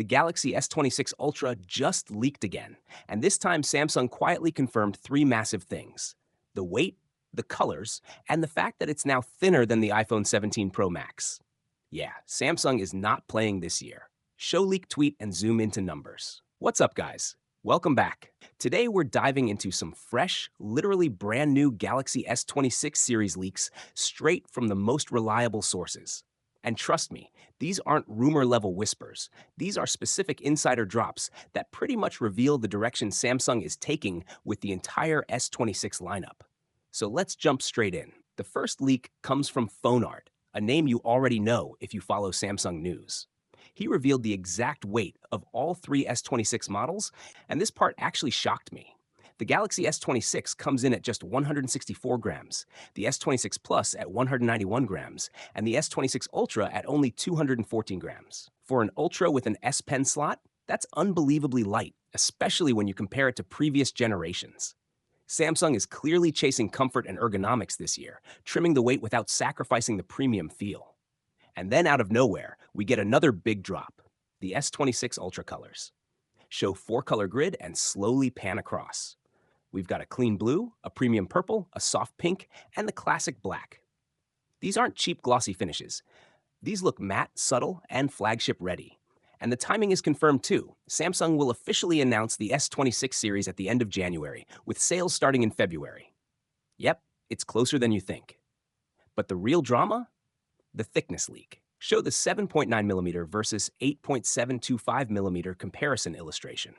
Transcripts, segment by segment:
The Galaxy S26 Ultra just leaked again, and this time Samsung quietly confirmed three massive things: the weight, the colors, and the fact that it's now thinner than the iPhone 17 Pro Max. Yeah, Samsung is not playing this year. Show leak tweet and zoom into numbers. What's up, guys? Welcome back. Today we're diving into some fresh, literally brand new Galaxy S26 series leaks straight from the most reliable sources. And trust me, these aren't rumor level whispers. These are specific insider drops that pretty much reveal the direction Samsung is taking with the entire S26 lineup. So let's jump straight in. The first leak comes from PhoneArt, a name you already know if you follow Samsung news. He revealed the exact weight of all three S26 models, and this part actually shocked me. The Galaxy S26 comes in at just 164 grams, the S26 Plus at 191 grams, and the S26 Ultra at only 214 grams. For an Ultra with an S Pen slot, that's unbelievably light, especially when you compare it to previous generations. Samsung is clearly chasing comfort and ergonomics this year, trimming the weight without sacrificing the premium feel. And then out of nowhere, we get another big drop: the S26 Ultra colors. Show four-color grid and slowly pan across. We've got a clean blue, a premium purple, a soft pink, and the classic black. These aren't cheap glossy finishes. These look matte, subtle, and flagship ready. And the timing is confirmed too. Samsung will officially announce the S26 series at the end of January, with sales starting in February. Yep, it's closer than you think. But the real drama? The thickness leak. Show the 7.9mm versus 8.725mm comparison illustration.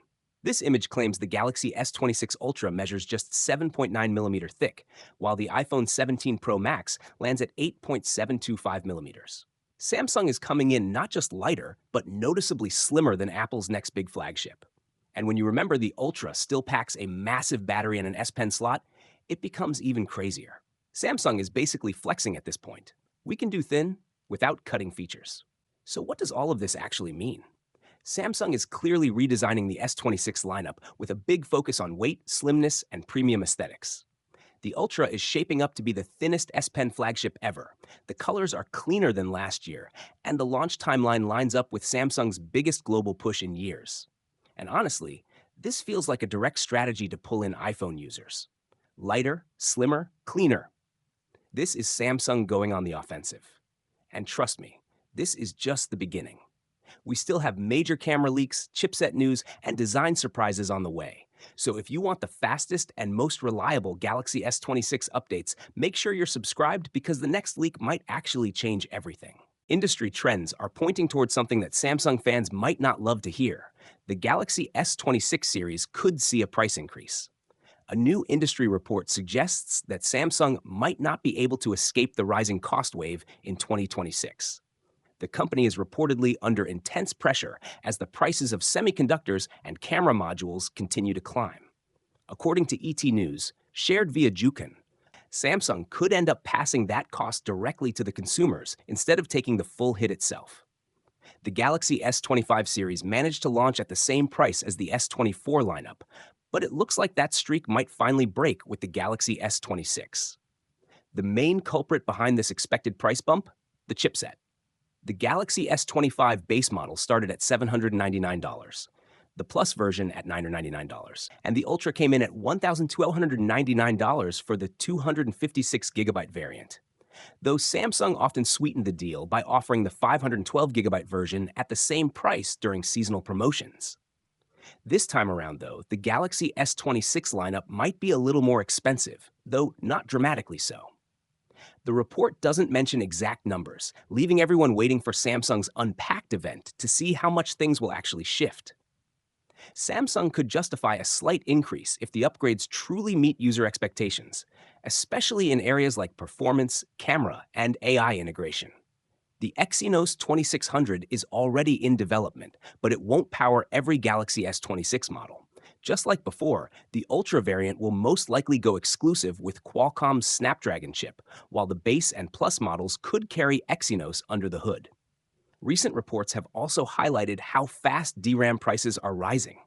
This image claims the Galaxy S26 Ultra measures just 7.9mm thick, while the iPhone 17 Pro Max lands at 8.725mm. Samsung is coming in not just lighter, but noticeably slimmer than Apple's next big flagship. And when you remember the Ultra still packs a massive battery and an S Pen slot, it becomes even crazier. Samsung is basically flexing at this point. We can do thin without cutting features. So what does all of this actually mean? Samsung is clearly redesigning the S26 lineup with a big focus on weight, slimness, and premium aesthetics. The Ultra is shaping up to be the thinnest S Pen flagship ever. The colors are cleaner than last year, and the launch timeline lines up with Samsung's biggest global push in years. And honestly, this feels like a direct strategy to pull in iPhone users. Lighter, slimmer, cleaner. This is Samsung going on the offensive. And trust me, this is just the beginning. We still have major camera leaks, chipset news, and design surprises on the way. So if you want the fastest and most reliable Galaxy S26 updates, make sure you're subscribed because the next leak might actually change everything. Industry trends are pointing towards something that Samsung fans might not love to hear. The Galaxy S26 series could see a price increase. A new industry report suggests that Samsung might not be able to escape the rising cost wave in 2026. The company is reportedly under intense pressure as the prices of semiconductors and camera modules continue to climb. According to ET News, shared via Jukin, Samsung could end up passing that cost directly to the consumers instead of taking the full hit itself. The Galaxy S25 series managed to launch at the same price as the S24 lineup, but it looks like that streak might finally break with the Galaxy S26. The main culprit behind this expected price bump? The chipset. The Galaxy S25 base model started at $799, the Plus version at $999, and the Ultra came in at $1,299 for the 256GB variant. Though Samsung often sweetened the deal by offering the 512GB version at the same price during seasonal promotions. This time around, though, the Galaxy S26 lineup might be a little more expensive, though not dramatically so. The report doesn't mention exact numbers, leaving everyone waiting for Samsung's Unpacked event to see how much things will actually shift. Samsung could justify a slight increase if the upgrades truly meet user expectations, especially in areas like performance, camera, and AI integration. The Exynos 2600 is already in development, but it won't power every Galaxy S26 model. Just like before, the Ultra variant will most likely go exclusive with Qualcomm's Snapdragon chip, while the base and Plus models could carry Exynos under the hood. Recent reports have also highlighted how fast DRAM prices are rising.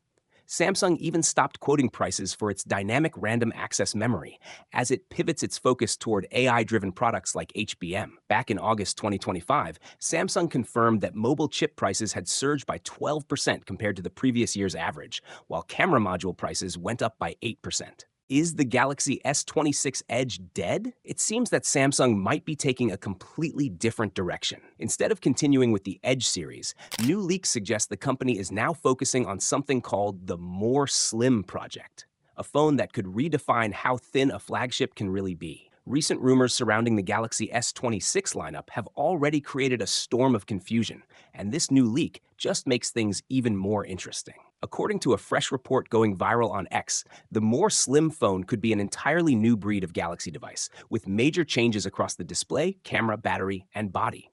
Samsung even stopped quoting prices for its dynamic random access memory as it pivots its focus toward AI-driven products like HBM. Back in August 2025, Samsung confirmed that mobile chip prices had surged by 12% compared to the previous year's average, while camera module prices went up by 8%. Is the Galaxy S26 Edge dead? It seems that Samsung might be taking a completely different direction. Instead of continuing with the Edge series, new leaks suggest the company is now focusing on something called the More Slim project, a phone that could redefine how thin a flagship can really be. Recent rumors surrounding the Galaxy S26 lineup have already created a storm of confusion, and this new leak just makes things even more interesting. According to a fresh report going viral on X, the more slim phone could be an entirely new breed of Galaxy device, with major changes across the display, camera, battery, and body.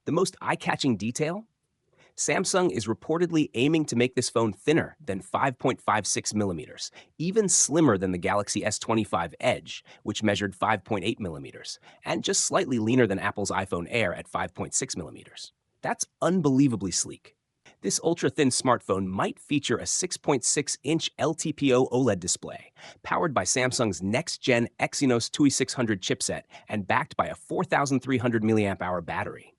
The most eye-catching detail? Samsung is reportedly aiming to make this phone thinner than 5.56 millimeters, even slimmer than the Galaxy S25 Edge, which measured 5.8 millimeters, and just slightly leaner than Apple's iPhone Air at 5.6 millimeters. That's unbelievably sleek. This ultra-thin smartphone might feature a 6.6-inch LTPO OLED display, powered by Samsung's next-gen Exynos 2600 chipset and backed by a 4,300 mAh battery.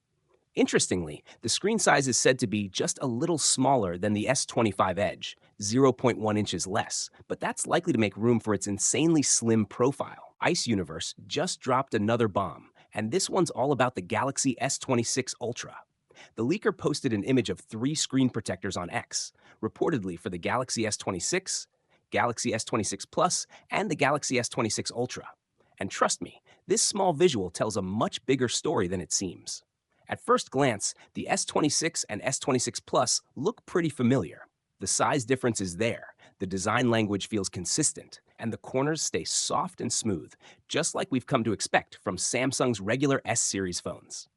Interestingly, the screen size is said to be just a little smaller than the S25 Edge, 0.1 inches less, but that's likely to make room for its insanely slim profile. Ice Universe just dropped another bomb, and this one's all about the Galaxy S26 Ultra. The leaker posted an image of 3 screen protectors on X, reportedly for the Galaxy S26, Galaxy S26 Plus, and the Galaxy S26 Ultra. And trust me, this small visual tells a much bigger story than it seems. At first glance, the S26 and S26 Plus look pretty familiar. The size difference is there, the design language feels consistent, and the corners stay soft and smooth, just like we've come to expect from Samsung's regular S-series phones.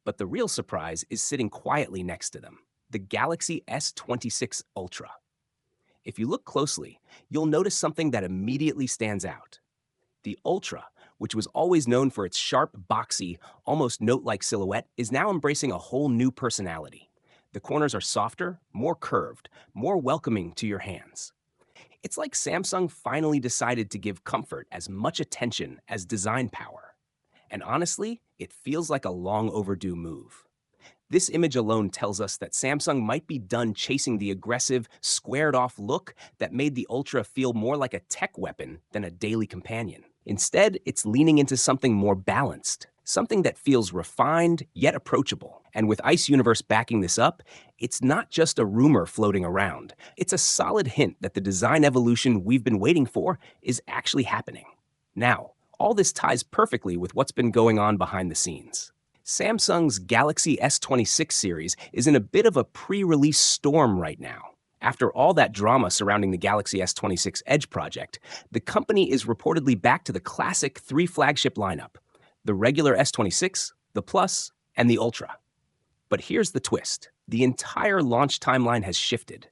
But the real surprise is sitting quietly next to them, the Galaxy S26 Ultra. If you look closely, you'll notice something that immediately stands out. The Ultra, which was always known for its sharp, boxy, almost note-like silhouette, is now embracing a whole new personality. The corners are softer, more curved, more welcoming to your hands. It's like Samsung finally decided to give comfort as much attention as design power. And honestly, it feels like a long overdue move. This image alone tells us that Samsung might be done chasing the aggressive, squared-off look that made the Ultra feel more like a tech weapon than a daily companion. Instead, it's leaning into something more balanced, something that feels refined yet approachable. And with Ice Universe backing this up, it's not just a rumor floating around. It's a solid hint that the design evolution we've been waiting for is actually happening. Now, all this ties perfectly with what's been going on behind the scenes. Samsung's Galaxy S26 series is in a bit of a pre-release storm right now. After all that drama surrounding the Galaxy S26 Edge project, the company is reportedly back to the classic 3 flagship lineup: the regular S26, the Plus, and the Ultra. But here's the twist. The entire launch timeline has shifted.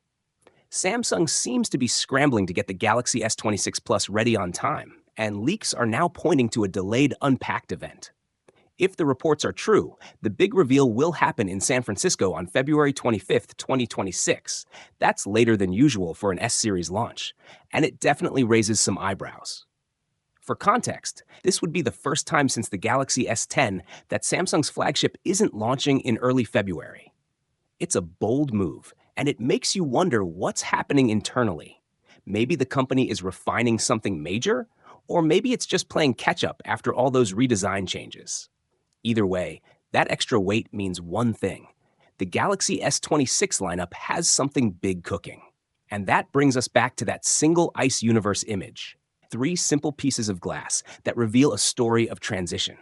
Samsung seems to be scrambling to get the Galaxy S26 Plus ready on time, and leaks are now pointing to a delayed Unpacked event. If the reports are true, the big reveal will happen in San Francisco on February 25th, 2026. That's later than usual for an S-series launch, and it definitely raises some eyebrows. For context, this would be the first time since the Galaxy S10 that Samsung's flagship isn't launching in early February. It's a bold move, and it makes you wonder what's happening internally. Maybe the company is refining something major, or maybe it's just playing catch-up after all those redesign changes. Either way, that extra weight means one thing. The Galaxy S26 lineup has something big cooking. And that brings us back to that single Ice Universe image. 3 simple pieces of glass that reveal a story of transition.